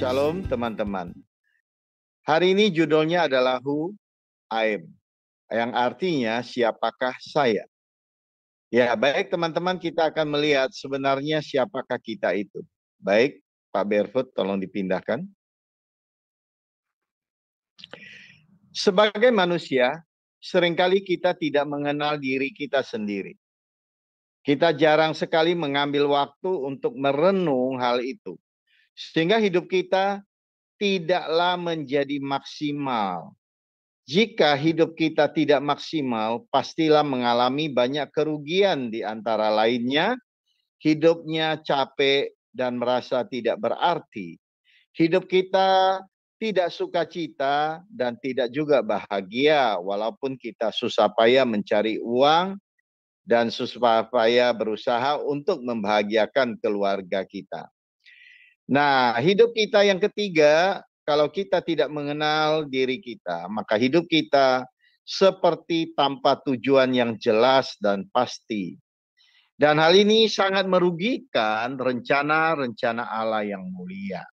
Shalom teman-teman. Hari ini judulnya adalah Who I Am, yang artinya siapakah saya. Ya, baik teman-teman, kita akan melihat sebenarnya siapakah kita itu. Baik, Pak Barefoot tolong dipindahkan. Sebagai manusia, seringkali kita tidak mengenal diri kita sendiri. Kita jarang sekali mengambil waktu untuk merenung hal itu. Sehingga hidup kita tidaklah menjadi maksimal. Jika hidup kita tidak maksimal, pastilah mengalami banyak kerugian, di antara lainnya hidupnya capek dan merasa tidak berarti. Hidup kita tidak sukacita dan tidak juga bahagia, walaupun kita susah payah mencari uang dan susah payah berusaha untuk membahagiakan keluarga kita. Nah, hidup kita yang ketiga, kalau kita tidak mengenal diri kita, maka hidup kita seperti tanpa tujuan yang jelas dan pasti. Dan hal ini sangat merugikan rencana-rencana Allah yang mulia.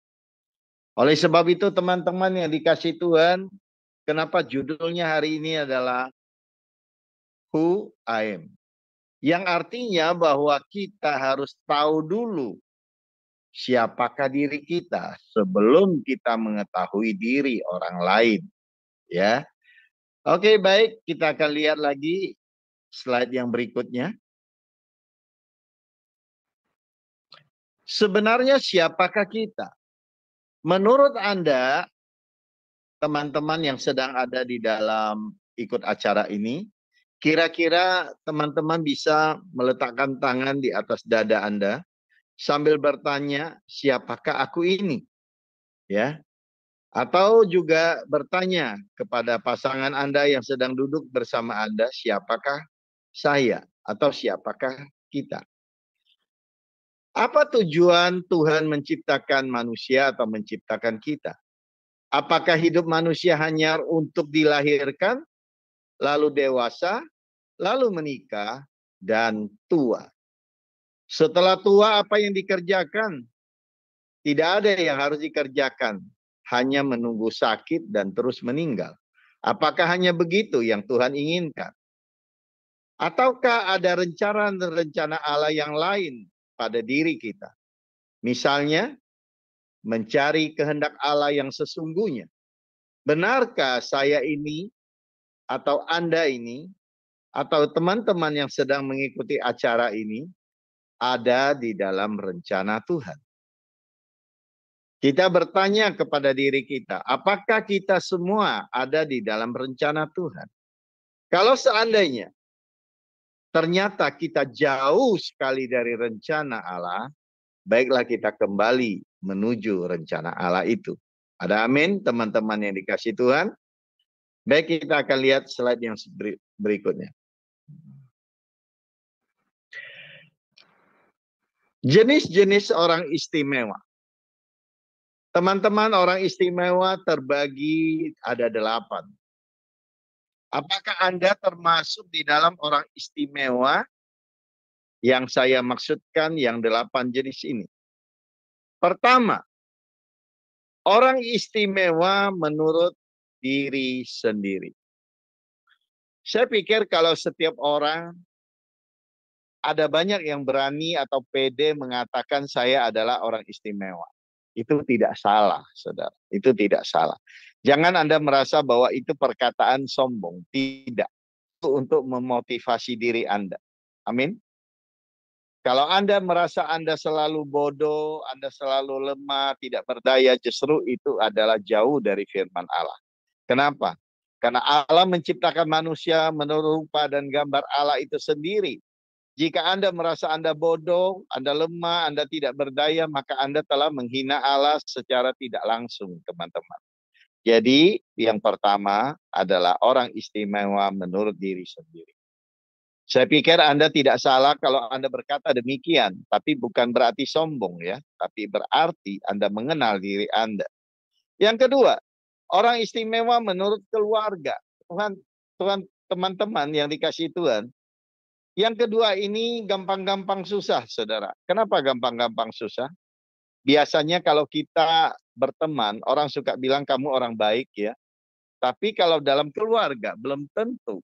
Oleh sebab itu teman-teman yang dikasih Tuhan, kenapa judulnya hari ini adalah Who I Am. Yang artinya bahwa kita harus tahu dulu siapakah diri kita sebelum kita mengetahui diri orang lain, ya. Oke, baik, kita akan lihat lagi slide yang berikutnya. Sebenarnya siapakah kita? Menurut Anda, teman-teman yang sedang ada di dalam ikut acara ini, kira-kira teman-teman bisa meletakkan tangan di atas dada Anda sambil bertanya, siapakah aku ini? Ya. Atau juga bertanya kepada pasangan Anda yang sedang duduk bersama Anda, siapakah saya atau siapakah kita? Apa tujuan Tuhan menciptakan manusia atau menciptakan kita? Apakah hidup manusia hanya untuk dilahirkan, lalu dewasa, lalu menikah, dan tua? Setelah tua, apa yang dikerjakan? Tidak ada yang harus dikerjakan, hanya menunggu sakit dan terus meninggal. Apakah hanya begitu yang Tuhan inginkan? Ataukah ada rencana-rencana Allah yang lain pada diri kita? Misalnya, mencari kehendak Allah yang sesungguhnya. Benarkah saya ini, atau Anda ini, atau teman-teman yang sedang mengikuti acara ini, ada di dalam rencana Tuhan? Kita bertanya kepada diri kita, apakah kita semua ada di dalam rencana Tuhan? Kalau seandainya ternyata kita jauh sekali dari rencana Allah, baiklah kita kembali menuju rencana Allah itu. Ada amin, teman-teman yang dikasih Tuhan? Baik, kita akan lihat slide yang berikutnya. Jenis-jenis orang istimewa. Teman-teman, orang istimewa terbagi ada 8. Apakah Anda termasuk di dalam orang istimewa yang saya maksudkan yang 8 jenis ini? Pertama, orang istimewa menurut diri sendiri. Saya pikir kalau setiap orang, ada banyak yang berani atau pede mengatakan saya adalah orang istimewa. Itu tidak salah, saudara. Itu tidak salah. Jangan Anda merasa bahwa itu perkataan sombong. Tidak. Itu untuk memotivasi diri Anda. Amin. Kalau Anda merasa Anda selalu bodoh, Anda selalu lemah, tidak berdaya, justru itu adalah jauh dari firman Allah. Kenapa? Karena Allah menciptakan manusia menurut rupa dan gambar Allah itu sendiri. Jika Anda merasa Anda bodoh, Anda lemah, Anda tidak berdaya, maka Anda telah menghina Allah secara tidak langsung, teman-teman. Jadi, yang pertama adalah orang istimewa menurut diri sendiri. Saya pikir Anda tidak salah kalau Anda berkata demikian, tapi bukan berarti sombong ya, tapi berarti Anda mengenal diri Anda. Yang kedua, orang istimewa menurut keluarga. Tuhan, teman-teman yang dikasih Tuhan. Yang kedua ini gampang-gampang susah, saudara. Kenapa gampang-gampang susah? Biasanya kalau kita berteman, orang suka bilang kamu orang baik ya. Tapi kalau dalam keluarga belum tentu.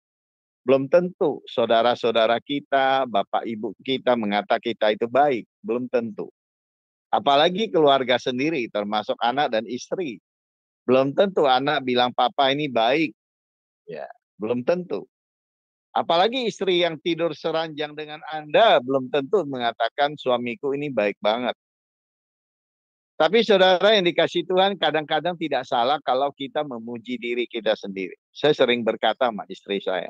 Belum tentu saudara-saudara kita, bapak ibu kita mengata kita itu baik. Belum tentu. Apalagi keluarga sendiri termasuk anak dan istri. Belum tentu anak bilang papa ini baik. Ya, belum tentu. Apalagi istri yang tidur seranjang dengan Anda belum tentu mengatakan suamiku ini baik banget. Tapi saudara yang dikasih Tuhan kadang-kadang tidak salah kalau kita memuji diri kita sendiri. Saya sering berkata sama istri saya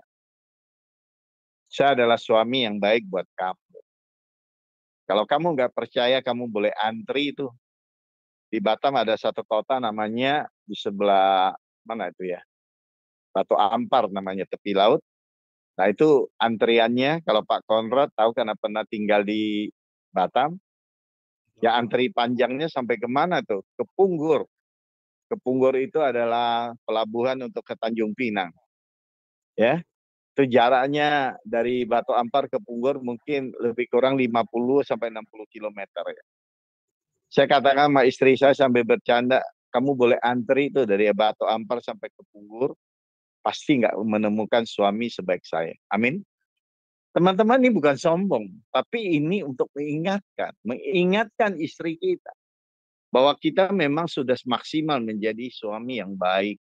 adalah suami yang baik buat kamu. Kalau kamu nggak percaya, kamu boleh antri itu. Di Batam ada satu kota namanya di sebelah mana itu ya? Batu Ampar namanya, tepi laut. Nah itu antriannya, kalau Pak Konrad tahu karena pernah tinggal di Batam, ya antri panjangnya sampai kemana tuh? Ke Punggur. Ke Punggur itu adalah pelabuhan untuk ke Tanjung Pinang. Ya, itu jaraknya dari Batu Ampar ke Punggur mungkin lebih kurang 50 sampai 60 kilometer ya. Saya katakan sama istri saya sambil bercanda, kamu boleh antri itu dari Batu Ampar sampai ke Punggur, pasti nggak menemukan suami sebaik saya. Amin. Teman-teman, ini bukan sombong, tapi ini untuk mengingatkan istri kita bahwa kita memang sudah maksimal menjadi suami yang baik,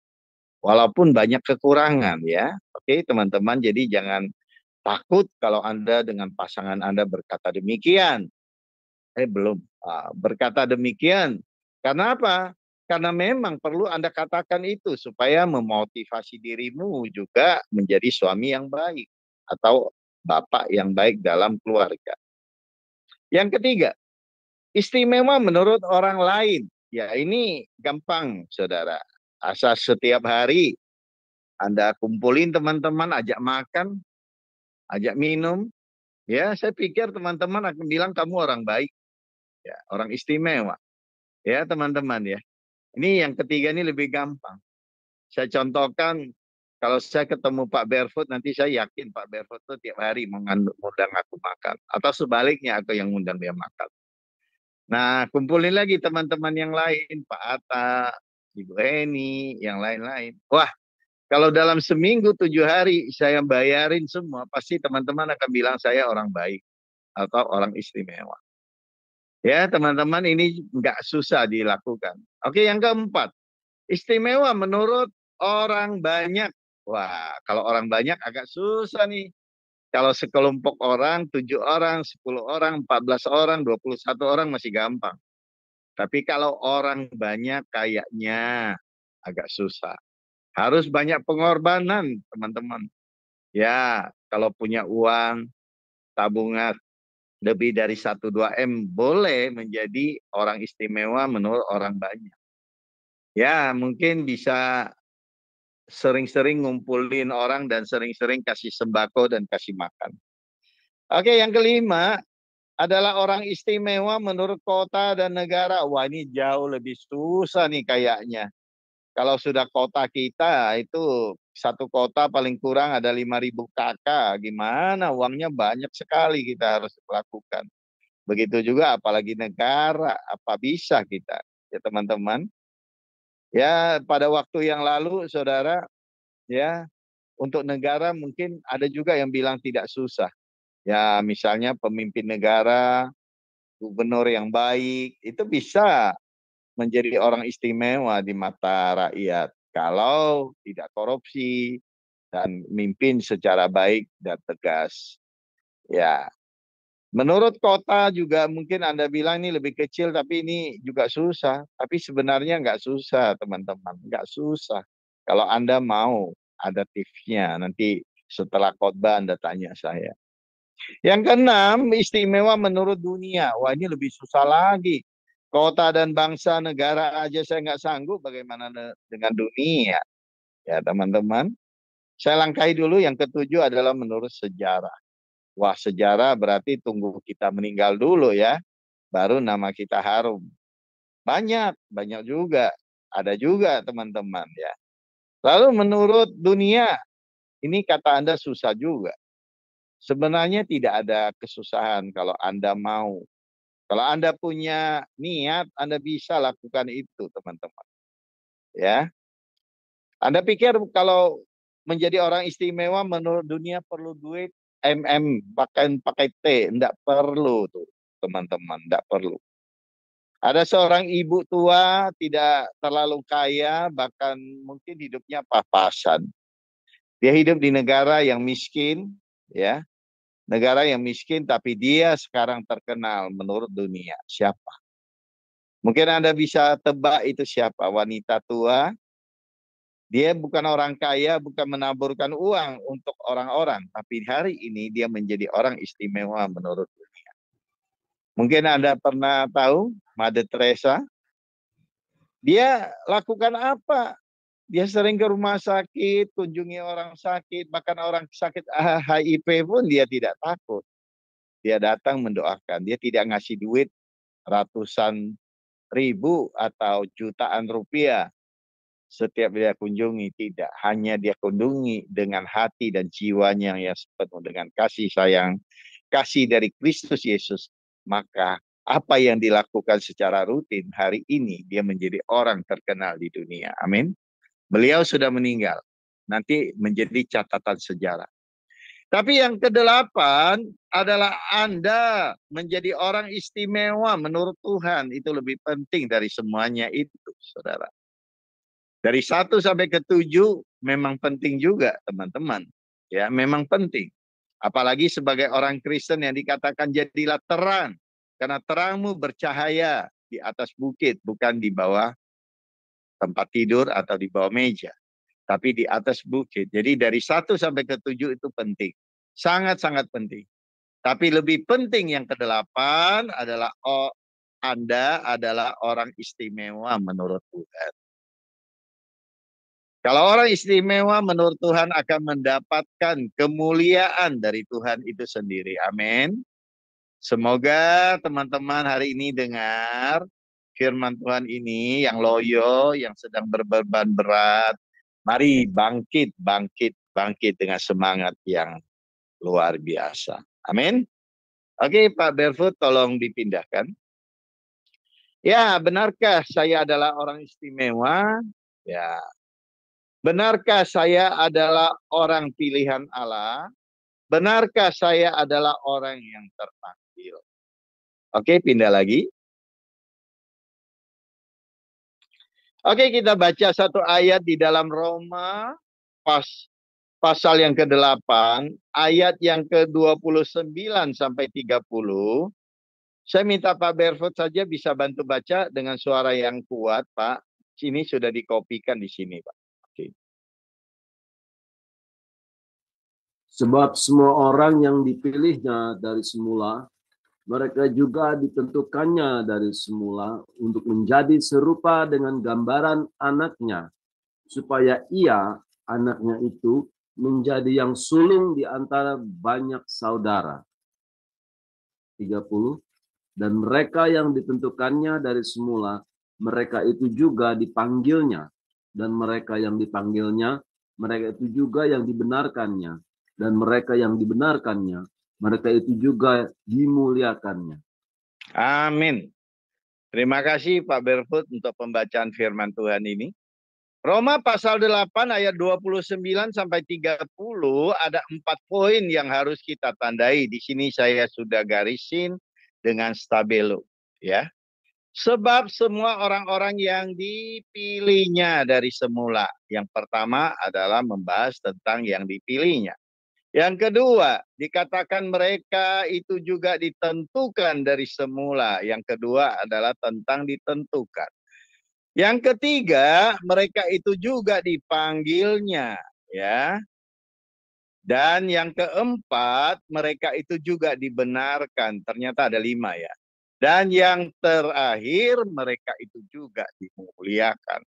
walaupun banyak kekurangan ya. Oke, teman-teman, jadi jangan takut kalau Anda dengan pasangan Anda berkata demikian. Belum. Berkata demikian. Karena apa? Karena memang perlu Anda katakan itu supaya memotivasi dirimu juga menjadi suami yang baik atau bapak yang baik dalam keluarga. Yang ketiga, istimewa menurut orang lain. Ya ini gampang, saudara. Asal setiap hari Anda kumpulin teman-teman, ajak makan, ajak minum. Ya, saya pikir teman-teman akan bilang kamu orang baik, ya, orang istimewa. Ya, teman-teman ya. Ini yang ketiga ini lebih gampang. Saya contohkan, kalau saya ketemu Pak Barefoot, nanti saya yakin Pak Barefoot itu tiap hari mengundang aku makan. Atau sebaliknya aku yang undang dia makan. Nah, kumpulin lagi teman-teman yang lain, Pak Atta, Ibu Eni, yang lain-lain. Wah, kalau dalam seminggu 7 hari saya bayarin semua, pasti teman-teman akan bilang saya orang baik atau orang istimewa. Ya, teman-teman, ini nggak susah dilakukan. Oke, yang keempat, istimewa menurut orang banyak. Wah, kalau orang banyak agak susah nih. Kalau sekelompok orang, 7 orang, 10 orang, 14 orang, 21 orang masih gampang. Tapi kalau orang banyak kayaknya agak susah. Harus banyak pengorbanan, teman-teman. Ya, kalau punya uang, tabungan lebih dari 1-2 M boleh menjadi orang istimewa menurut orang banyak. Ya, mungkin bisa sering-sering ngumpulin orang dan sering-sering kasih sembako dan kasih makan. Oke, yang kelima adalah orang istimewa menurut kota dan negara. Wah, ini jauh lebih susah nih kayaknya. Kalau sudah kota kita itu satu kota paling kurang ada 5.000 kakak. Gimana? Uangnya banyak sekali kita harus lakukan. Begitu juga apalagi negara. Apa bisa kita? Ya teman-teman. Ya pada waktu yang lalu saudara ya untuk negara mungkin ada juga yang bilang tidak susah. Ya misalnya pemimpin negara, gubernur yang baik itu bisa menjadi orang istimewa di mata rakyat kalau tidak korupsi dan mimpin secara baik dan tegas. Ya, menurut kota juga mungkin Anda bilang ini lebih kecil tapi ini juga susah. Tapi sebenarnya nggak susah teman-teman, nggak susah. Kalau Anda mau ada tipsnya nanti setelah khotbah Anda tanya saya. Yang keenam, istimewa menurut dunia. Wah ini lebih susah lagi. Kota dan bangsa negara aja saya nggak sanggup, bagaimana dengan dunia? Ya teman-teman, saya langkahi dulu. Yang ketujuh adalah menurut sejarah. Wah sejarah berarti tunggu kita meninggal dulu ya, baru nama kita harum. Banyak juga. Ada juga teman-teman ya. Lalu menurut dunia, ini kata Anda susah juga. Sebenarnya tidak ada kesusahan kalau Anda mau. Kalau Anda punya niat, Anda bisa lakukan itu, teman-teman. Ya, Anda pikir kalau menjadi orang istimewa menurut dunia perlu duit, pakai T, enggak perlu tuh, teman-teman, enggak perlu. Ada seorang ibu tua tidak terlalu kaya, bahkan mungkin hidupnya pas-pasan. Dia hidup di negara yang miskin, ya, negara yang miskin, tapi dia sekarang terkenal menurut dunia. Siapa? Mungkin Anda bisa tebak itu siapa? Wanita tua. Dia bukan orang kaya, bukan menaburkan uang untuk orang-orang, tapi hari ini dia menjadi orang istimewa menurut dunia. Mungkin Anda pernah tahu Mother Teresa. Dia lakukan apa? Dia sering ke rumah sakit, kunjungi orang sakit, bahkan orang sakit HIV pun dia tidak takut. Dia datang mendoakan, dia tidak ngasih duit ratusan ribu atau jutaan rupiah setiap dia kunjungi, tidak. Hanya dia kunjungi dengan hati dan jiwanya yang penuh dengan kasih sayang, kasih dari Kristus Yesus. Maka apa yang dilakukan secara rutin hari ini, dia menjadi orang terkenal di dunia. Amin. Beliau sudah meninggal. Nanti menjadi catatan sejarah. Tapi yang kedelapan adalah Anda menjadi orang istimewa menurut Tuhan. Itu lebih penting dari semuanya itu, saudara. Dari 1 sampai ke 7 memang penting juga, teman-teman. Ya, memang penting. Apalagi sebagai orang Kristen yang dikatakan jadilah terang. Karena terangmu bercahaya di atas bukit, bukan di bawah tempat tidur atau di bawah meja. Tapi di atas bukit. Jadi dari 1 sampai ke 7 itu penting. Sangat-sangat penting. Tapi lebih penting yang kedelapan adalah Anda adalah orang istimewa menurut Tuhan. Kalau orang istimewa menurut Tuhan akan mendapatkan kemuliaan dari Tuhan itu sendiri. Amin. Semoga teman-teman hari ini dengar firman Tuhan ini yang loyo, yang sedang berbeban berat. Mari bangkit, bangkit, bangkit dengan semangat yang luar biasa. Amin. Oke, Pak Berfoot, tolong dipindahkan. Ya, benarkah saya adalah orang istimewa? Ya. Benarkah saya adalah orang pilihan Allah? Benarkah saya adalah orang yang terpanggil? Oke, pindah lagi. Oke, kita baca satu ayat di dalam Roma pasal yang ke-8, ayat yang ke-29 sampai 30. Saya minta Pak Berfoot saja bisa bantu baca dengan suara yang kuat, Pak. Sini sudah dikopikan di sini, Pak. Oke. Sebab semua orang yang dipilihnya dari semula, mereka juga ditentukannya dari semula untuk menjadi serupa dengan gambaran anaknya, supaya ia, anaknya itu, menjadi yang sulung di antara banyak saudara. 30. Dan mereka yang ditentukannya dari semula, mereka itu juga dipanggilnya. Dan mereka yang dipanggilnya, mereka itu juga yang dibenarkannya. Dan mereka yang dibenarkannya, mereka itu juga dimuliakannya. Amin. Terima kasih Pak Berfoot untuk pembacaan firman Tuhan ini. Roma pasal 8 ayat 29 sampai 30 ada 4 poin yang harus kita tandai. Di sini saya sudah garisin dengan stabilo, ya. Sebab semua orang-orang yang dipilihnya dari semula. Yang pertama adalah membahas tentang yang dipilihnya. Yang kedua, dikatakan mereka itu juga ditentukan dari semula. Yang kedua adalah tentang ditentukan. Yang ketiga, mereka itu juga dipanggilnya, ya. Dan yang keempat, mereka itu juga dibenarkan. Ternyata ada 5 ya. Dan yang terakhir, mereka itu juga dimuliakan.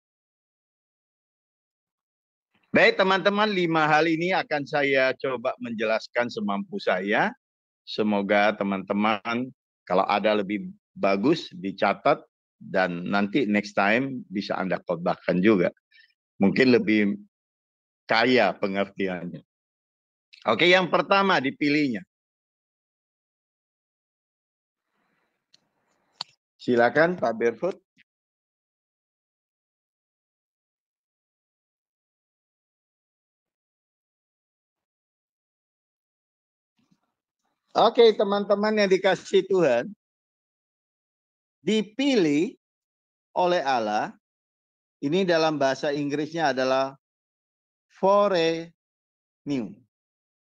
Baik teman-teman, 5 hal ini akan saya coba menjelaskan semampu saya. Semoga teman-teman kalau ada lebih bagus dicatat dan nanti next time bisa Anda khotbahkan juga. Mungkin lebih kaya pengertiannya. Oke, yang pertama dipilihnya. Silakan Pak Barefoot. Oke, teman-teman yang dikasih Tuhan, dipilih oleh Allah, ini dalam bahasa Inggrisnya adalah foreknew.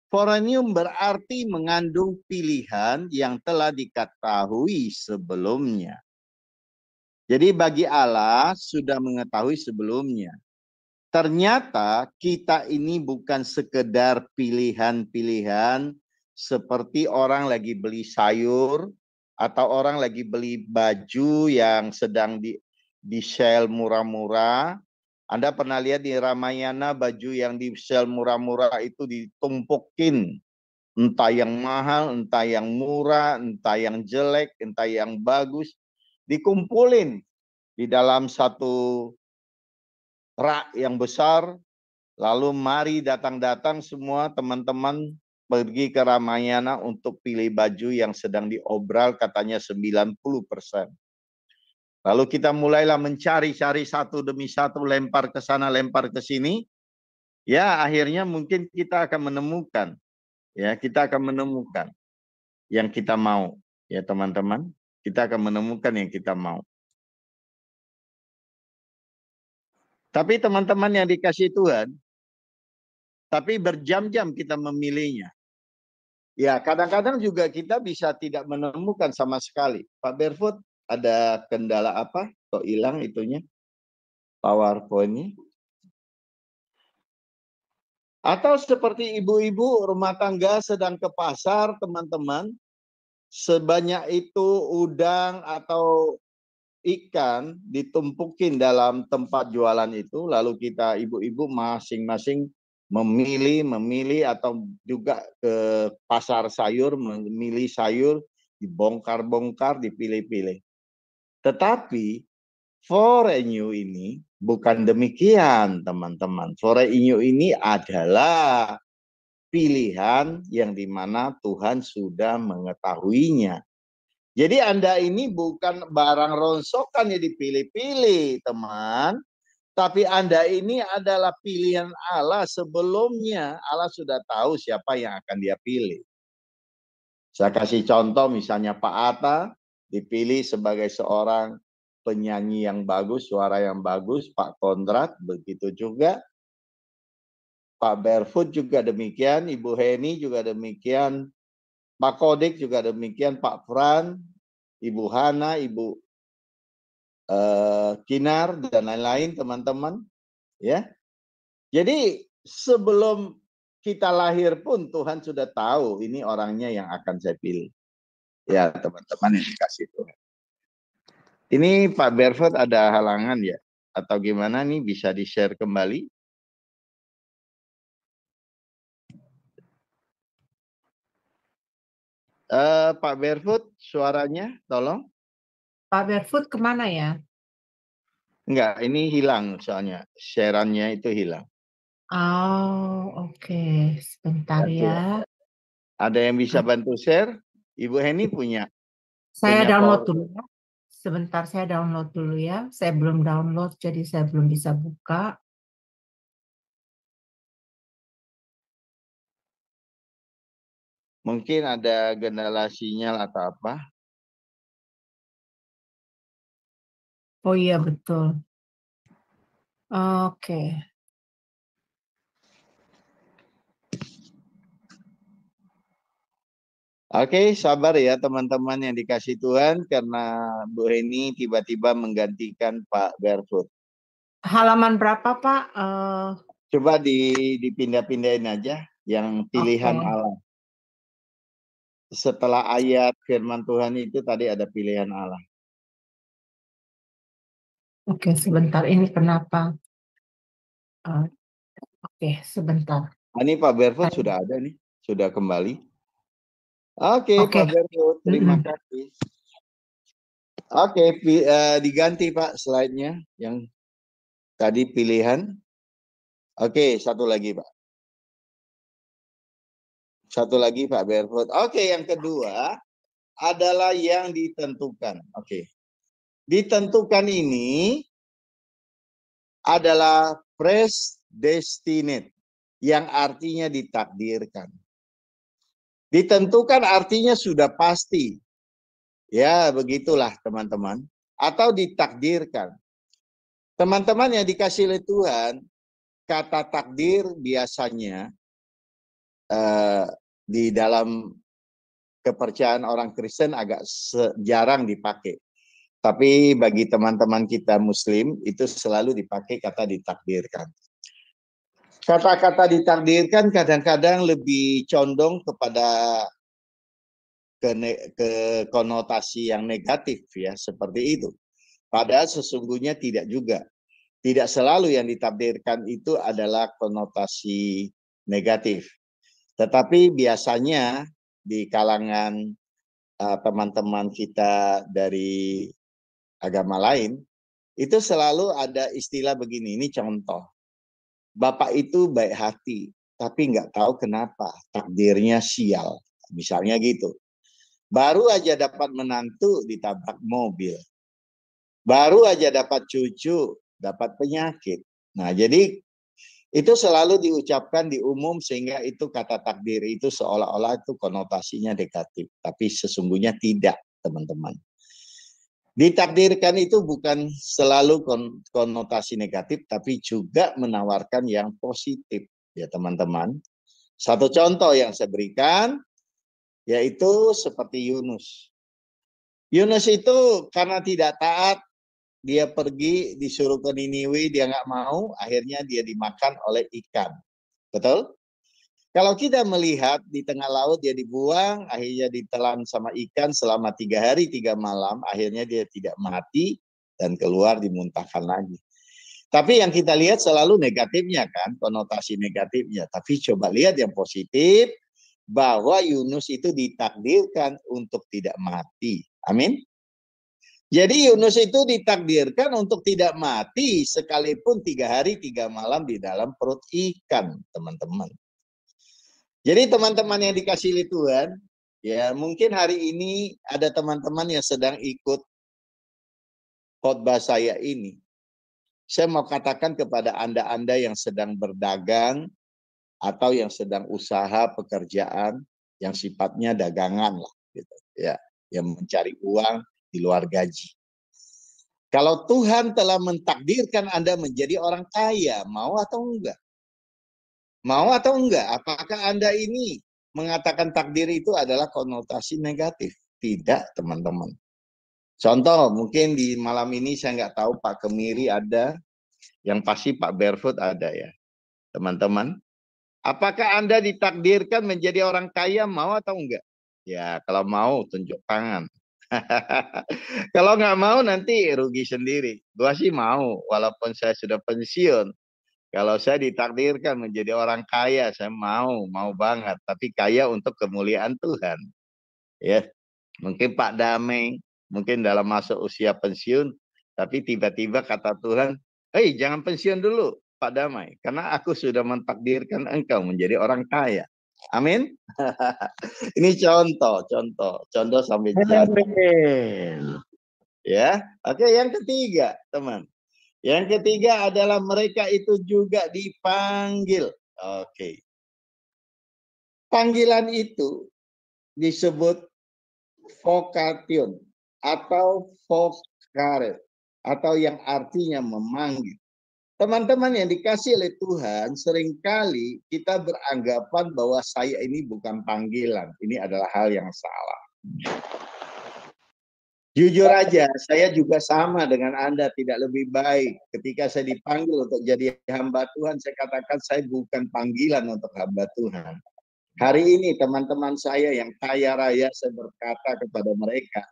Foreknew berarti mengandung pilihan yang telah diketahui sebelumnya. Jadi bagi Allah sudah mengetahui sebelumnya. Ternyata kita ini bukan sekedar pilihan-pilihan seperti orang lagi beli sayur atau orang lagi beli baju yang sedang di sale murah-murah. Anda pernah lihat di Ramayana baju yang di sale murah-murah itu ditumpukin. Entah yang mahal, entah yang murah, entah yang jelek, entah yang bagus. Dikumpulin di dalam satu rak yang besar. Lalu mari datang-datang semua teman-teman pergi ke Ramayana untuk pilih baju yang sedang diobral katanya 90%. Lalu kita mulailah mencari-cari satu demi satu, lempar ke sana, lempar ke sini. Ya, akhirnya mungkin kita akan menemukan. Ya, kita akan menemukan yang kita mau. Ya, teman-teman. Kita akan menemukan yang kita mau. Tapi teman-teman yang dikasih Tuhan, tapi berjam-jam kita memilihnya. Ya, kadang-kadang juga kita bisa tidak menemukan sama sekali. Pak Barefoot, ada kendala apa? Kok hilang itunya? PowerPoint-nya? Atau seperti ibu-ibu rumah tangga sedang ke pasar, teman-teman. Sebanyak itu udang atau ikan ditumpukin dalam tempat jualan itu. Lalu kita ibu-ibu masing-masing memilih atau juga ke pasar sayur, memilih sayur, dibongkar-bongkar, dipilih-pilih. Tetapi foreknew ini bukan demikian, teman-teman. Foreknew ini adalah pilihan yang dimana Tuhan sudah mengetahuinya. Jadi Anda ini bukan barang ronsokan yang dipilih-pilih, teman. Tapi Anda ini adalah pilihan Allah sebelumnya. Allah sudah tahu siapa yang akan dia pilih. Saya kasih contoh misalnya Pak Atta dipilih sebagai seorang penyanyi yang bagus, suara yang bagus. Pak Kondrat begitu juga. Pak Barefoot juga demikian. Ibu Heni juga demikian. Pak Kodik juga demikian. Pak Fran, Ibu Hana, Ibu Kinar, dan lain-lain teman-teman. Ya, jadi sebelum kita lahir pun Tuhan sudah tahu ini orangnya yang akan saya pilih. Ya, teman-teman yang dikasih Tuhan. Ini Pak Barefoot ada halangan ya? Atau gimana nih, bisa di-share kembali? Pak Barefoot, suaranya tolong. Pak Barefoot kemana ya? Enggak, ini hilang soalnya. Share-annya itu hilang. Oh, oke. Sebentar Oke. ya. Ada yang bisa bantu share? Ibu Heni punya? Saya Punya download power. dulu ya. Sebentar, saya download dulu ya. Saya belum download, jadi saya belum bisa buka. Mungkin ada kendala sinyal atau apa? Oh iya, betul. Oke. Oke, sabar ya teman-teman yang dikasih Tuhan, karena Bu Heni tiba-tiba menggantikan Pak Barefoot. Halaman berapa, Pak? Coba dipindah-pindahin aja yang pilihan Oke. Allah. Setelah ayat firman Tuhan itu tadi ada pilihan Allah. Oke, sebentar. Ini kenapa? Oke, sebentar. Ini Pak Barefoot sudah ada nih, sudah kembali. Oke, Pak Barefoot, terima kasih. Oke, diganti Pak slide-nya yang tadi pilihan. Oke, satu lagi Pak. Satu lagi Pak Barefoot. Oke, yang kedua adalah yang ditentukan. Oke. Ditentukan ini adalah predestinate, yang artinya ditakdirkan. Ditentukan artinya sudah pasti. Ya, begitulah teman-teman. Atau ditakdirkan. Teman-teman yang dikasih oleh Tuhan, kata takdir biasanya di dalam kepercayaan orang Kristen agak jarang dipakai. Tapi bagi teman-teman kita Muslim, itu selalu dipakai kata ditakdirkan. Kata-kata ditakdirkan kadang-kadang lebih condong kepada ke konotasi yang negatif, ya, seperti itu. Padahal sesungguhnya tidak juga. Tidak selalu yang ditakdirkan itu adalah konotasi negatif. Tetapi biasanya di kalangan teman-teman kita dari agama lain, itu selalu ada istilah begini, ini contoh. Bapak itu baik hati, tapi nggak tahu kenapa takdirnya sial. Misalnya gitu. Baru aja dapat menantu ditabrak mobil. Baru aja dapat cucu, dapat penyakit. Nah, jadi itu selalu diucapkan di umum sehingga itu kata takdir itu seolah-olah itu konotasinya negatif. Tapi sesungguhnya tidak, teman-teman. Ditakdirkan itu bukan selalu konotasi negatif, tapi juga menawarkan yang positif, ya teman-teman. Satu contoh yang saya berikan, yaitu seperti Yunus. Yunus itu karena tidak taat, dia pergi disuruh ke Niniwe, dia nggak mau, akhirnya dia dimakan oleh ikan. Betul? Kalau kita melihat di tengah laut dia dibuang, akhirnya ditelan sama ikan selama 3 hari 3 malam, akhirnya dia tidak mati dan keluar dimuntahkan lagi. Tapi yang kita lihat selalu negatifnya kan, konotasi negatifnya. Tapi coba lihat yang positif, bahwa Yunus itu ditakdirkan untuk tidak mati. Amin. Jadi Yunus itu ditakdirkan untuk tidak mati sekalipun 3 hari 3 malam di dalam perut ikan, teman-teman. Jadi teman-teman yang dikasih oleh Tuhan, ya mungkin hari ini ada teman-teman yang sedang ikut khotbah saya ini. Saya mau katakan kepada Anda-Anda yang sedang berdagang atau yang sedang usaha pekerjaan yang sifatnya dagangan lah, gitu, ya, yang mencari uang di luar gaji. Kalau Tuhan telah mentakdirkan Anda menjadi orang kaya, mau atau enggak? Mau atau enggak? Apakah Anda ini mengatakan takdir itu adalah konotasi negatif? Tidak, teman-teman. Contoh, mungkin di malam ini saya nggak tahu Pak Kemiri ada, yang pasti Pak Barefoot ada ya. Teman-teman, apakah Anda ditakdirkan menjadi orang kaya, mau atau enggak? Ya, kalau mau tunjuk tangan. Kalau nggak mau nanti rugi sendiri. Gua sih mau, walaupun saya sudah pensiun. Kalau saya ditakdirkan menjadi orang kaya, saya mau banget. Tapi kaya untuk kemuliaan Tuhan. Ya, mungkin Pak Damai, mungkin dalam masa usia pensiun, tapi tiba-tiba kata Tuhan, "Hei, jangan pensiun dulu, Pak Damai, karena aku sudah mentakdirkan engkau menjadi orang kaya." Amin. Ini contoh sampai jadi. Ya, oke. Yang ketiga, teman. Yang ketiga adalah mereka itu juga dipanggil. Oke. Panggilan itu disebut vocation atau vocare atau yang artinya memanggil. Teman-teman yang dikasih oleh Tuhan, seringkali kita beranggapan bahwa saya ini bukan panggilan. Ini adalah hal yang salah. Jujur aja, saya juga sama dengan Anda, tidak lebih baik. Ketika saya dipanggil untuk jadi hamba Tuhan, saya katakan saya bukan panggilan untuk hamba Tuhan. Hari ini teman-teman saya yang kaya raya, saya berkata kepada mereka,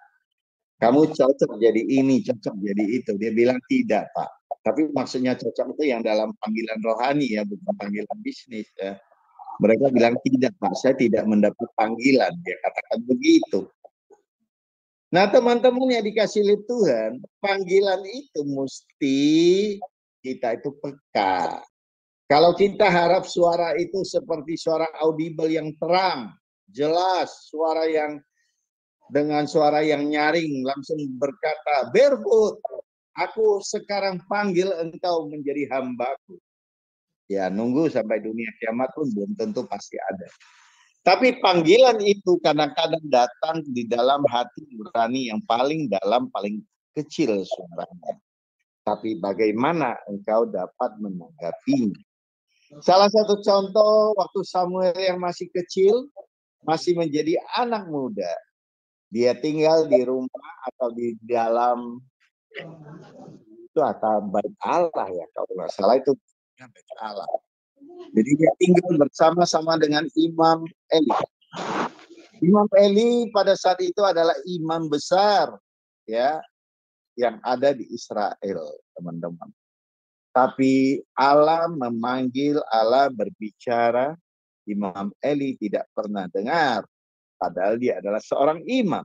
kamu cocok jadi ini, cocok jadi itu. Dia bilang tidak, Pak. Tapi maksudnya cocok itu yang dalam panggilan rohani ya, bukan panggilan bisnis ya. Mereka bilang tidak, Pak, saya tidak mendapat panggilan. Dia katakan begitu. Nah, teman-teman yang dikasih oleh Tuhan, panggilan itu mesti kita itu peka. Kalau kita harap suara itu seperti suara audible yang terang, jelas, suara yang dengan suara yang nyaring langsung berkata, "Barefoot, aku sekarang panggil engkau menjadi hambaku." Ya, nunggu sampai dunia kiamat pun belum tentu pasti ada. Tapi panggilan itu kadang-kadang datang di dalam hati nurani yang paling dalam, paling kecil suaranya. Tapi bagaimana engkau dapat menanggapinya? Salah satu contoh waktu Samuel yang masih kecil, masih menjadi anak muda. Dia tinggal di rumah atau di dalam itu atau bait Allah ya, kalau nggak salah itu bait Allah. Jadi dia tinggal bersama-sama dengan Imam Eli. Imam Eli pada saat itu adalah imam besar ya yang ada di Israel, teman-teman. Tapi Allah memanggil, Allah berbicara, Imam Eli tidak pernah dengar. Padahal dia adalah seorang imam.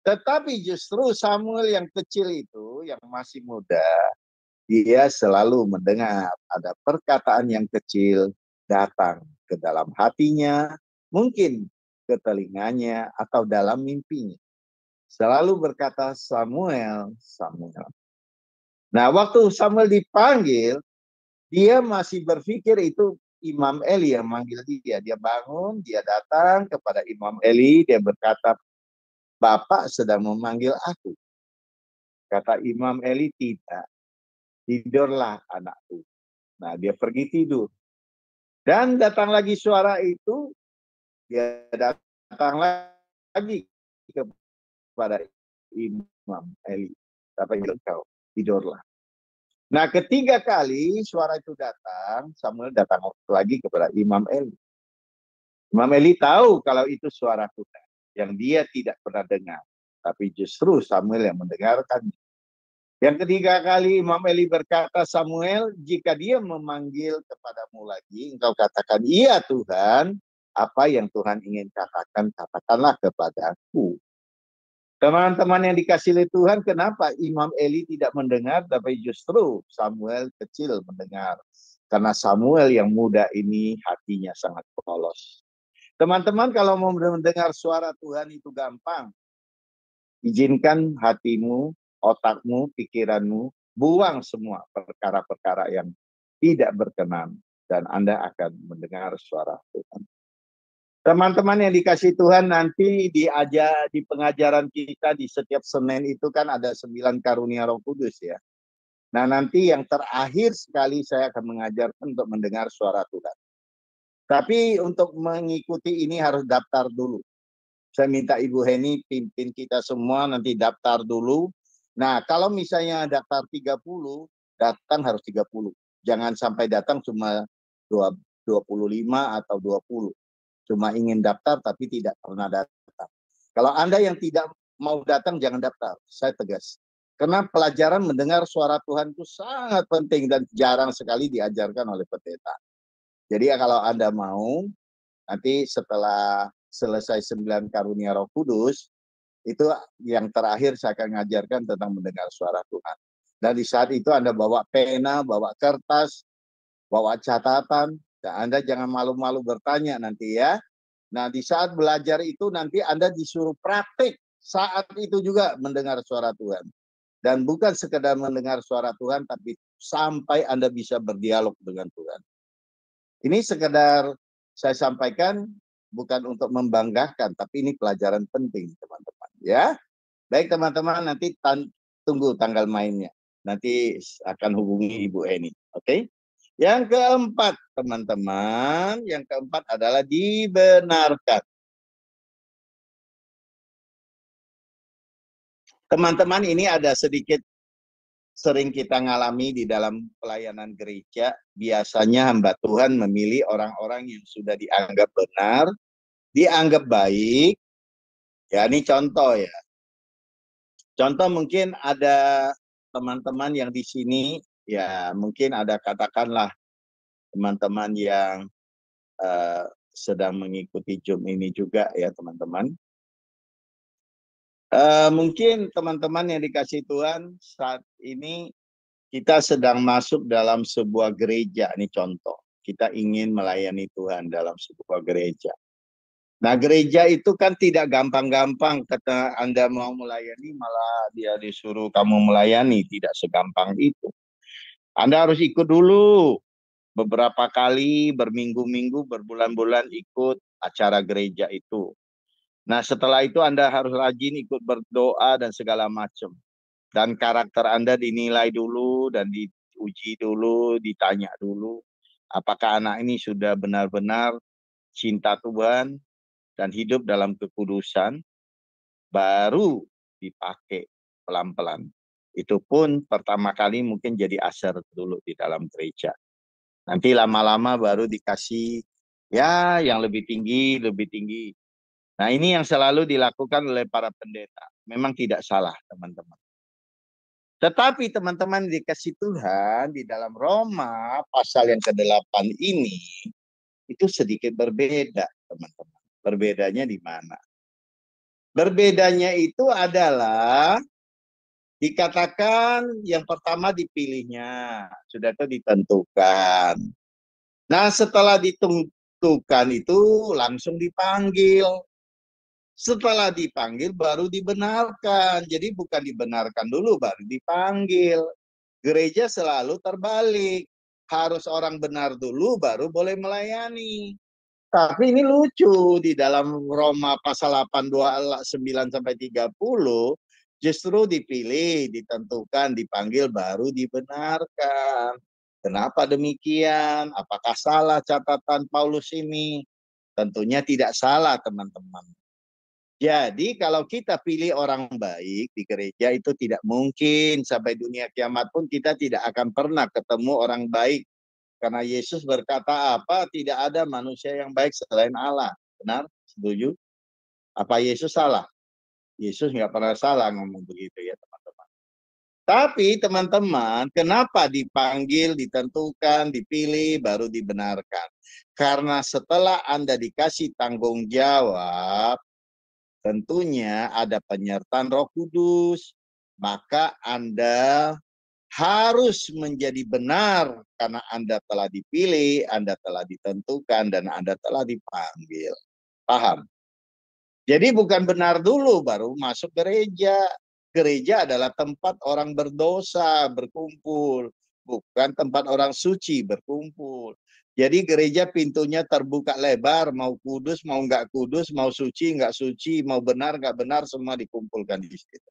Tetapi justru Samuel yang kecil itu, yang masih muda, dia selalu mendengar ada perkataan yang kecil datang ke dalam hatinya, mungkin ke telinganya atau dalam mimpinya. Selalu berkata, "Samuel, Samuel." Nah, waktu Samuel dipanggil, dia masih berpikir itu Imam Eli yang manggil dia. Dia bangun, dia datang kepada Imam Eli, dia berkata, "Bapak sedang memanggil aku." Kata Imam Eli, "Tidak, tidurlah anakku." Nah, dia pergi tidur. Dan datang lagi suara itu, dia datang lagi kepada Imam Eli. Apa yang kau tidurlah. Nah, ketiga kali suara itu datang, Samuel datang lagi kepada Imam Eli. Imam Eli tahu kalau itu suara Tuhan yang dia tidak pernah dengar. Tapi justru Samuel yang mendengarkan. Yang ketiga kali Imam Eli berkata, "Samuel, jika dia memanggil kepadamu lagi, engkau katakan, 'Iya Tuhan, apa yang Tuhan ingin katakan, katakanlah kepadaku.'" Teman-teman yang dikasih oleh Tuhan, kenapa Imam Eli tidak mendengar, tapi justru Samuel kecil mendengar? Karena Samuel yang muda ini hatinya sangat polos. Teman-teman, kalau mau mendengar suara Tuhan itu gampang. Izinkan hatimu, otakmu, pikiranmu, buang semua perkara-perkara yang tidak berkenan. Dan Anda akan mendengar suara Tuhan. Teman-teman yang dikasih Tuhan, nanti di pengajaran kita di setiap Senin itu kan ada 9 karunia Roh Kudus ya. Nah, nanti yang terakhir sekali saya akan mengajarkan untuk mendengar suara Tuhan. Tapi untuk mengikuti ini harus daftar dulu. Saya minta Ibu Heni pimpin kita semua nanti daftar dulu. Nah, kalau misalnya daftar 30, datang harus 30. Jangan sampai datang cuma 25 atau 20. Cuma ingin daftar tapi tidak pernah datang. Kalau Anda yang tidak mau datang, jangan daftar. Saya tegas. Karena pelajaran mendengar suara Tuhan itu sangat penting dan jarang sekali diajarkan oleh pendeta. Jadi kalau Anda mau, nanti setelah selesai 9 karunia Roh Kudus, itu yang terakhir saya akan mengajarkan tentang mendengar suara Tuhan. Dan di saat itu Anda bawa pena, bawa kertas, bawa catatan, dan Anda jangan malu-malu bertanya nanti ya. Nah, di saat belajar itu nanti Anda disuruh praktik saat itu juga mendengar suara Tuhan. Dan bukan sekedar mendengar suara Tuhan, tapi sampai Anda bisa berdialog dengan Tuhan. Ini sekedar saya sampaikan bukan untuk membanggakan, tapi ini pelajaran penting teman-teman. Ya, baik teman-teman, nanti tunggu tanggal mainnya. Nanti akan hubungi Ibu Eni, oke? Yang keempat, teman-teman, yang keempat adalah dibenarkan. Teman-teman, ini ada sedikit sering kita ngalami di dalam pelayanan gereja. Biasanya hamba Tuhan memilih orang-orang yang sudah dianggap benar, dianggap baik. Ya, ini contoh ya. Contoh mungkin ada teman-teman yang di sini, ya mungkin ada katakanlah teman-teman yang sedang mengikuti Zoom ini juga ya teman-teman. Mungkin teman-teman yang dikasih Tuhan saat ini kita sedang masuk dalam sebuah gereja, ini contoh. Kita ingin melayani Tuhan dalam sebuah gereja. Nah, gereja itu kan tidak gampang-gampang kata Anda mau melayani malah dia disuruh kamu melayani, tidak segampang itu. Anda harus ikut dulu beberapa kali, berminggu-minggu, berbulan-bulan ikut acara gereja itu. Nah, setelah itu Anda harus rajin ikut berdoa dan segala macam. Dan karakter Anda dinilai dulu dan diuji dulu, ditanya dulu. Apakah anak ini sudah benar-benar cinta Tuhan dan hidup dalam kekudusan, baru dipakai pelan-pelan. Itu pun pertama kali mungkin jadi aser dulu di dalam gereja. Nanti lama-lama baru dikasih ya yang lebih tinggi, lebih tinggi. Nah, ini yang selalu dilakukan oleh para pendeta. Memang tidak salah, teman-teman. Tetapi teman-teman dikasih Tuhan di dalam Roma pasal yang ke-8 ini itu sedikit berbeda, teman-teman. Berbedanya di mana? Berbedanya itu adalah dikatakan yang pertama dipilihnya, sudah itu ditentukan. Nah, setelah ditentukan itu langsung dipanggil. Setelah dipanggil baru dibenarkan. Jadi bukan dibenarkan dulu baru dipanggil. Gereja selalu terbalik. Harus orang benar dulu baru boleh melayani. Tapi ini lucu di dalam Roma pasal 8 29 sampai 30 justru dipilih, ditentukan, dipanggil baru dibenarkan. Kenapa demikian? Apakah salah catatan Paulus ini? Tentunya tidak salah, teman-teman. Jadi kalau kita pilih orang baik di gereja itu tidak mungkin sampai dunia kiamat pun kita tidak akan pernah ketemu orang baik. Karena Yesus berkata apa? Tidak ada manusia yang baik selain Allah. Benar? Setuju? Apa Yesus salah? Yesus nggak pernah salah ngomong begitu ya teman-teman. Tapi teman-teman, kenapa dipanggil, ditentukan, dipilih, baru dibenarkan? Karena setelah Anda dikasih tanggung jawab, tentunya ada penyertaan Roh Kudus, maka Anda harus menjadi benar karena Anda telah dipilih, Anda telah ditentukan, dan Anda telah dipanggil. Paham? Jadi bukan benar dulu baru masuk gereja. Gereja adalah tempat orang berdosa berkumpul, bukan tempat orang suci berkumpul. Jadi gereja pintunya terbuka lebar, mau kudus, mau nggak kudus, mau suci, nggak suci, mau benar, nggak benar, semua dikumpulkan di situ.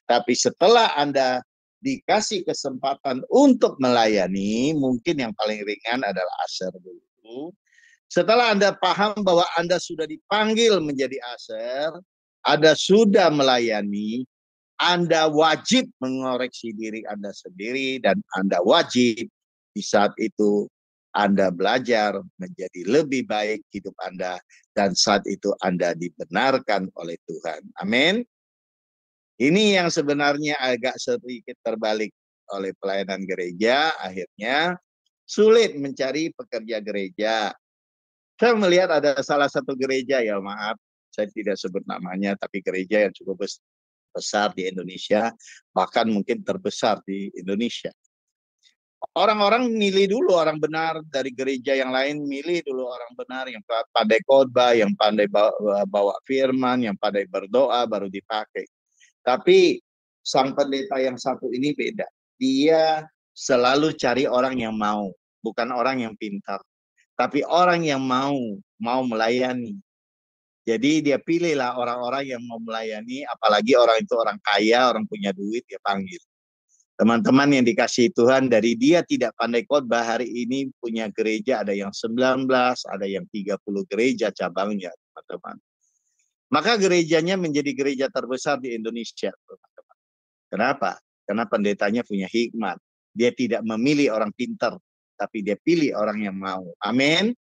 Tapi setelah Anda dikasih kesempatan untuk melayani, mungkin yang paling ringan adalah aser dulu. Setelah Anda paham bahwa Anda sudah dipanggil menjadi aser, Anda sudah melayani, Anda wajib mengoreksi diri Anda sendiri dan Anda wajib di saat itu Anda belajar menjadi lebih baik hidup Anda dan saat itu Anda dibenarkan oleh Tuhan. Amin. Ini yang sebenarnya agak sedikit terbalik oleh pelayanan gereja, akhirnya sulit mencari pekerja gereja. Saya melihat ada salah satu gereja, ya maaf, saya tidak sebut namanya, tapi gereja yang cukup besar di Indonesia, bahkan mungkin terbesar di Indonesia. Orang-orang milih dulu orang benar dari gereja yang lain, milih dulu orang benar yang pandai khotbah, yang pandai bawa firman, yang pandai berdoa, baru dipakai. Tapi sang pendeta yang satu ini beda. Dia selalu cari orang yang mau, bukan orang yang pintar, tapi orang yang mau melayani. Jadi dia pilihlah orang-orang yang mau melayani, apalagi orang itu orang kaya, orang punya duit, dia panggil. Teman-teman yang dikasihi Tuhan, dari dia tidak pandai khotbah, hari ini punya gereja, ada yang 19, ada yang 30 gereja cabangnya, teman-teman. Maka gerejanya menjadi gereja terbesar di Indonesia, teman-teman. Kenapa? Karena pendetanya punya hikmat. Dia tidak memilih orang pintar, tapi dia pilih orang yang mau. Amin.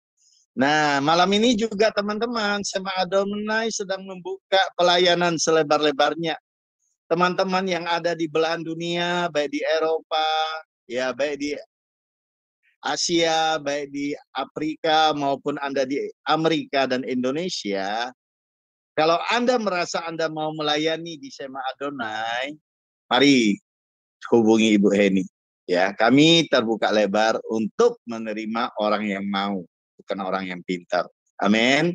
Nah, malam ini juga teman-teman, Sema Adonai sedang membuka pelayanan selebar-lebarnya. Teman-teman yang ada di belahan dunia, baik di Eropa, ya baik di Asia, baik di Afrika, maupun Anda di Amerika dan Indonesia, kalau Anda merasa Anda mau melayani di Sema Adonai, mari hubungi Ibu Heni. Ya, kami terbuka lebar untuk menerima orang yang mau, bukan orang yang pintar. Amin.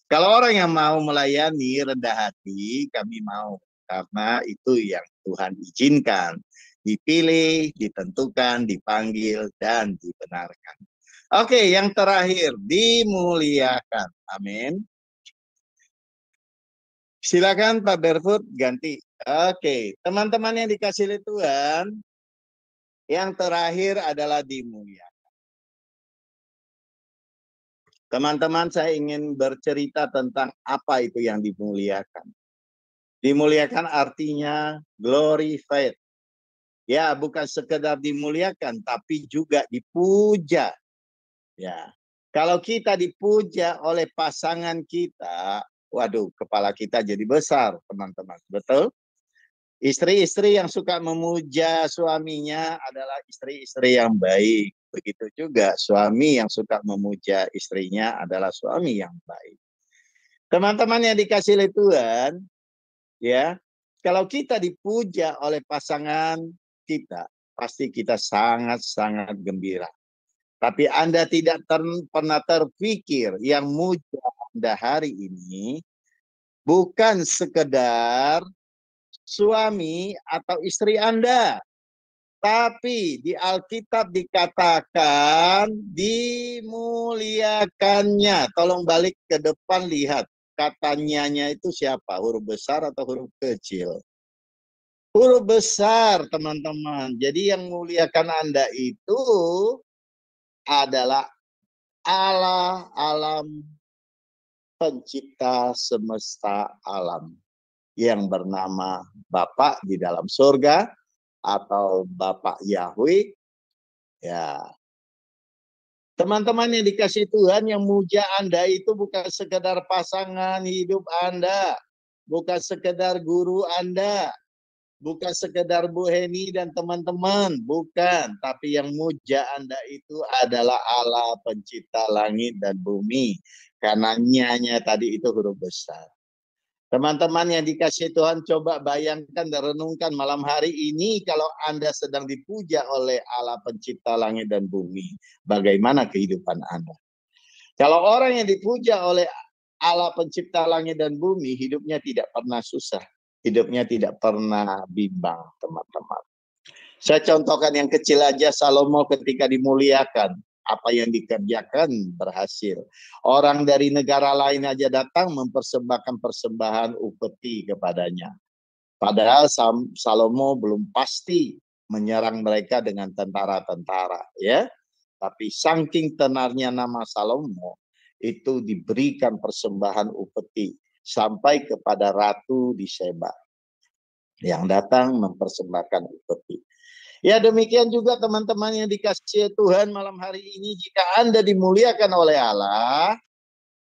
Kalau orang yang mau melayani rendah hati, kami mau. Karena itu yang Tuhan izinkan. Dipilih, ditentukan, dipanggil, dan dibenarkan. Oke, yang terakhir, dimuliakan. Amin. Silakan Pak Berfoot ganti. Oke, teman-teman yang dikasih oleh Tuhan, yang terakhir adalah dimuliakan. Teman-teman, saya ingin bercerita tentang apa itu yang dimuliakan. Dimuliakan artinya glorified. Ya, bukan sekedar dimuliakan, tapi juga dipuja. Ya, kalau kita dipuja oleh pasangan kita, waduh, kepala kita jadi besar, teman-teman. Betul? Istri-istri yang suka memuja suaminya adalah istri-istri yang baik. Begitu juga suami yang suka memuja istrinya adalah suami yang baik. Teman-teman yang dikasih oleh Tuhan, ya, kalau kita dipuja oleh pasangan kita, pasti kita sangat-sangat gembira. Tapi Anda tidak pernah terpikir yang muja Anda hari ini bukan sekedar suami atau istri Anda. Tapi di Alkitab dikatakan dimuliakannya. Tolong balik ke depan, lihat. Katanya itu siapa? Huruf besar atau huruf kecil? Huruf besar, teman-teman. Jadi yang muliakan Anda itu adalah Allah alam, pencipta semesta alam, yang bernama Bapa di dalam surga atau Bapak Yahweh. Ya, teman-teman yang dikasih Tuhan, yang muja Anda itu bukan sekedar pasangan hidup Anda, bukan sekedar guru Anda, bukan sekedar Bu Heni dan teman-teman, bukan. Tapi yang muja Anda itu adalah Allah pencipta langit dan bumi. Karena nyanya tadi itu huruf besar. Teman-teman yang dikasih Tuhan, coba bayangkan dan renungkan malam hari ini kalau Anda sedang dipuja oleh Allah pencipta langit dan bumi. Bagaimana kehidupan Anda? Kalau orang yang dipuja oleh Allah pencipta langit dan bumi, hidupnya tidak pernah susah. Hidupnya tidak pernah bimbang, teman-teman. Saya contohkan yang kecil aja, Salomo ketika dimuliakan. Apa yang dikerjakan berhasil. Orang dari negara lain aja datang mempersembahkan persembahan upeti kepadanya. Padahal Salomo belum pasti menyerang mereka dengan tentara-tentara, ya. Tapi saking tenarnya nama Salomo, itu diberikan persembahan upeti sampai kepada Ratu di Seba yang datang mempersembahkan upeti. Ya, demikian juga teman-teman yang dikasihi Tuhan malam hari ini, jika Anda dimuliakan oleh Allah,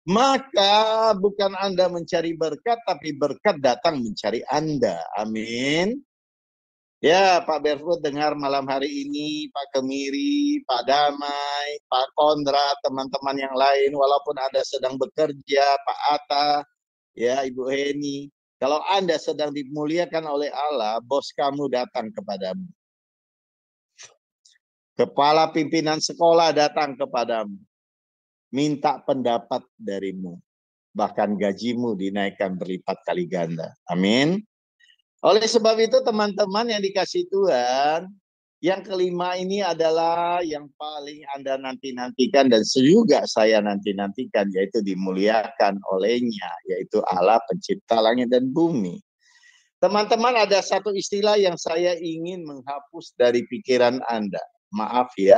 maka bukan Anda mencari berkat, tapi berkat datang mencari Anda. Amin. Ya, Pak Berfoot dengar malam hari ini, Pak Kemiri, Pak Damai, Pak Kondra, teman-teman yang lain, walaupun Anda sedang bekerja, Pak Atta, ya Ibu Heni, kalau Anda sedang dimuliakan oleh Allah, bos kamu datang kepadamu. Kepala pimpinan sekolah datang kepadamu, minta pendapat darimu, bahkan gajimu dinaikkan berlipat kali ganda. Amin. Oleh sebab itu teman-teman yang dikasih Tuhan, yang kelima ini adalah yang paling Anda nanti-nantikan dan juga saya nanti-nantikan, yaitu dimuliakan olehnya, yaitu Allah pencipta langit dan bumi. Teman-teman, ada satu istilah yang saya ingin menghapus dari pikiran Anda. Maaf ya,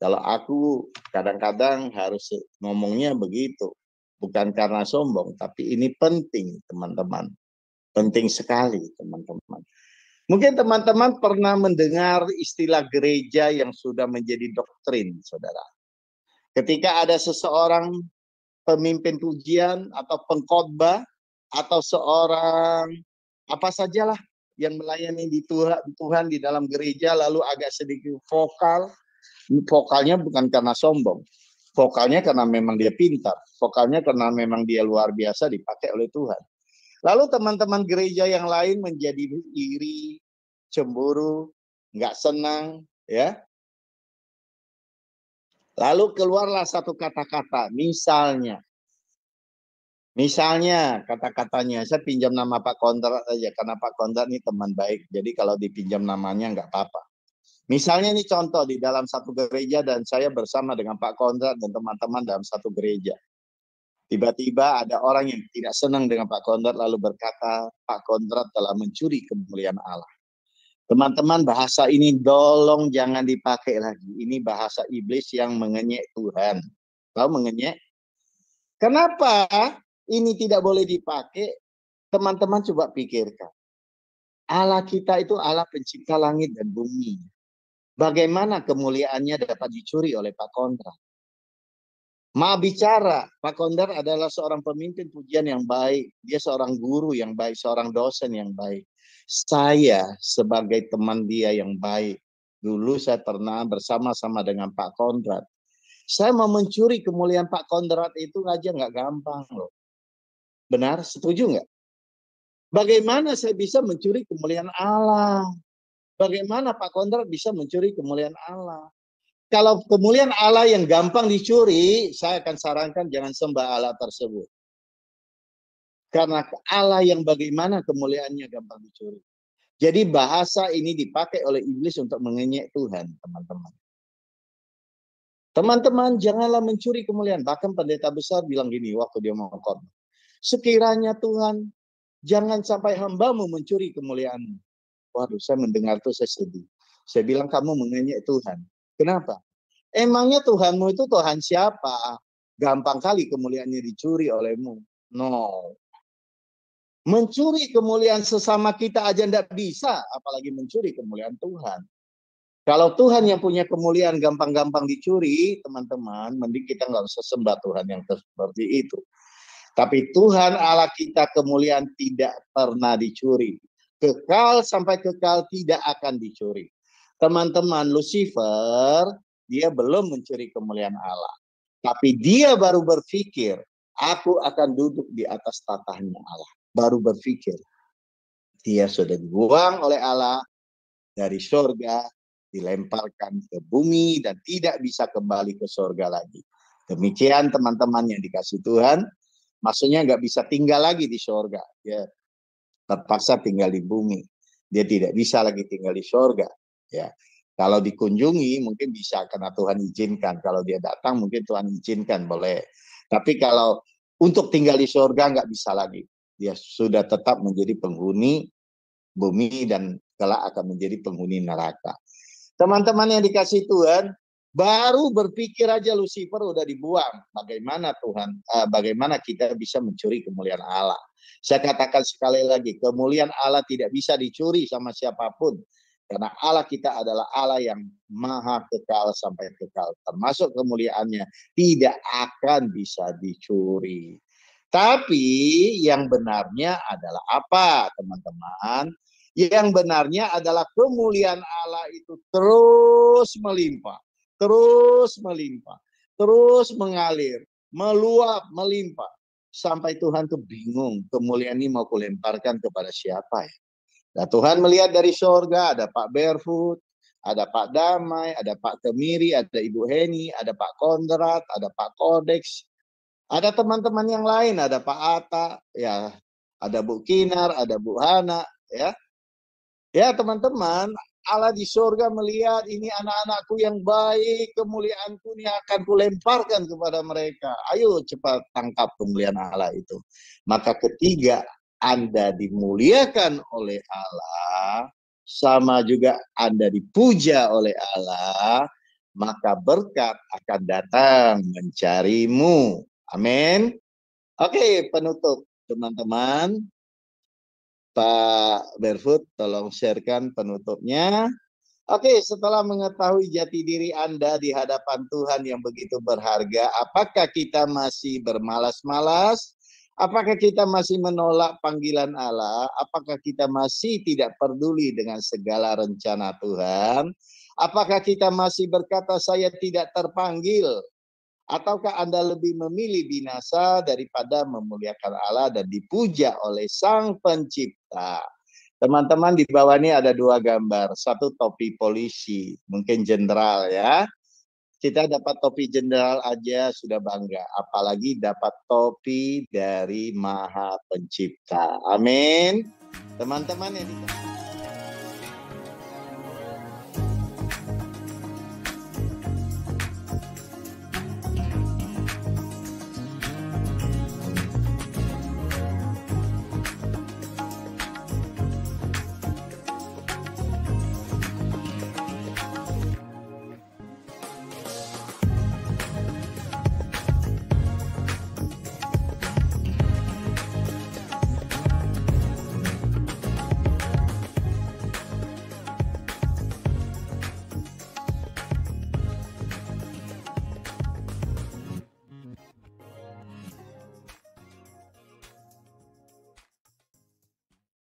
kalau aku kadang-kadang harus ngomongnya begitu. Bukan karena sombong, tapi ini penting, teman-teman. Penting sekali, teman-teman. Mungkin teman-teman pernah mendengar istilah gereja yang sudah menjadi doktrin, saudara. Ketika ada seseorang pemimpin pujian atau pengkhotbah atau seorang apa sajalah yang melayani di Tuhan di dalam gereja lalu agak sedikit vokal, vokalnya bukan karena sombong, vokalnya karena memang dia pintar, vokalnya karena memang dia luar biasa dipakai oleh Tuhan. Lalu teman-teman gereja yang lain menjadi iri, cemburu, nggak senang, ya. Lalu keluarlah satu kata-kata, misalnya, Misalnya kata-katanya, saya pinjam nama Pak Kondrat aja, karena Pak Kondrat ini teman baik. Jadi kalau dipinjam namanya nggak apa-apa. Misalnya ini contoh di dalam satu gereja dan saya bersama dengan Pak Kondrat dan teman-teman dalam satu gereja. Tiba-tiba ada orang yang tidak senang dengan Pak Kondrat lalu berkata, Pak Kondrat telah mencuri kemuliaan Allah. Teman-teman, bahasa ini tolong jangan dipakai lagi. Ini bahasa iblis yang mengenyek Tuhan. Tahu mengenyek? Kenapa ini tidak boleh dipakai? Teman-teman coba pikirkan. Allah kita itu Allah pencipta langit dan bumi. Bagaimana kemuliaannya dapat dicuri oleh Pak Kondrat? Maaf bicara, Pak Kondrat adalah seorang pemimpin pujian yang baik. Dia seorang guru yang baik, seorang dosen yang baik. Saya sebagai teman dia yang baik, dulu saya pernah bersama-sama dengan Pak Kondrat. Saya mau mencuri kemuliaan Pak Kondrat itu aja nggak gampang loh. Benar? Setuju nggak? Bagaimana saya bisa mencuri kemuliaan Allah? Bagaimana Pak Kondrat bisa mencuri kemuliaan Allah? Kalau kemuliaan Allah yang gampang dicuri, saya akan sarankan jangan sembah Allah tersebut. Karena Allah yang bagaimana kemuliaannya gampang dicuri. Jadi bahasa ini dipakai oleh iblis untuk mengenyek Tuhan, teman-teman. Teman-teman, janganlah mencuri kemuliaan. Bahkan pendeta besar bilang gini waktu dia mau khotbah. Sekiranya Tuhan, jangan sampai hambamu mencuri kemuliaan-Mu. Waduh, saya mendengar itu saya sedih. Saya bilang kamu mengenyek Tuhan. Kenapa? Emangnya Tuhanmu itu Tuhan siapa? Gampang kali kemuliaannya dicuri olehmu. No. Mencuri kemuliaan sesama kita aja tidak bisa, apalagi mencuri kemuliaan Tuhan. Kalau Tuhan yang punya kemuliaan gampang-gampang dicuri, teman-teman, mending kita nggak usah sembah Tuhan yang seperti itu. Tapi Tuhan Allah kita kemuliaan tidak pernah dicuri. Kekal sampai kekal tidak akan dicuri. Teman-teman, Lucifer, dia belum mencuri kemuliaan Allah. Tapi dia baru berpikir, aku akan duduk di atas tatahnya Allah. Baru berpikir. Dia sudah dibuang oleh Allah dari surga, dilemparkan ke bumi dan tidak bisa kembali ke surga lagi. Demikian teman-teman yang dikasih Tuhan, maksudnya nggak bisa tinggal lagi di surga. Ya, terpaksa tinggal di bumi. Dia tidak bisa lagi tinggal di surga. Ya, kalau dikunjungi mungkin bisa karena Tuhan izinkan. Kalau dia datang mungkin Tuhan izinkan boleh. Tapi kalau untuk tinggal di surga nggak bisa lagi. Dia sudah tetap menjadi penghuni bumi dan kelak akan menjadi penghuni neraka. Teman-teman yang dikasih Tuhan, baru berpikir aja Lucifer udah dibuang. Bagaimana Tuhan, bagaimana kita bisa mencuri kemuliaan Allah? Saya katakan sekali lagi, kemuliaan Allah tidak bisa dicuri sama siapapun. Karena Allah kita adalah Allah yang maha kekal sampai kekal. Termasuk kemuliaannya tidak akan bisa dicuri. Tapi yang benarnya adalah apa, teman-teman? Yang benarnya adalah kemuliaan Allah itu terus melimpah, terus melimpah, terus mengalir, meluap, melimpah. Sampai Tuhan tuh bingung, kemuliaan ini mau kulemparkan kepada siapa ya? Nah, Tuhan melihat dari surga, ada Pak Barefoot, ada Pak Damai, ada Pak Kemiri, ada Ibu Heni, ada Pak Kondrat, ada Pak Kodex, ada teman-teman yang lain, ada Pak Atta, ya, ada Bu Kinar, ada Bu Hana, ya. Ya teman-teman, Allah di surga melihat ini anak-anakku yang baik, kemuliaanku ini akan kulemparkan kepada mereka. Ayo cepat tangkap kemuliaan Allah itu. Maka ketiga, Anda dimuliakan oleh Allah, sama juga Anda dipuja oleh Allah, maka berkat akan datang mencarimu. Amin. Oke, penutup teman-teman. Pak Barefoot, tolong sharekan penutupnya. Oke, setelah mengetahui jati diri Anda di hadapan Tuhan yang begitu berharga, apakah kita masih bermalas-malas? Apakah kita masih menolak panggilan Allah? Apakah kita masih tidak peduli dengan segala rencana Tuhan? Apakah kita masih berkata saya tidak terpanggil? Ataukah Anda lebih memilih binasa daripada memuliakan Allah dan dipuja oleh Sang Pencipta? Teman-teman, di bawah ini ada dua gambar. Satu topi polisi, mungkin jenderal ya. Kita dapat topi jenderal aja sudah bangga, apalagi dapat topi dari Maha Pencipta. Amin. Teman-teman yang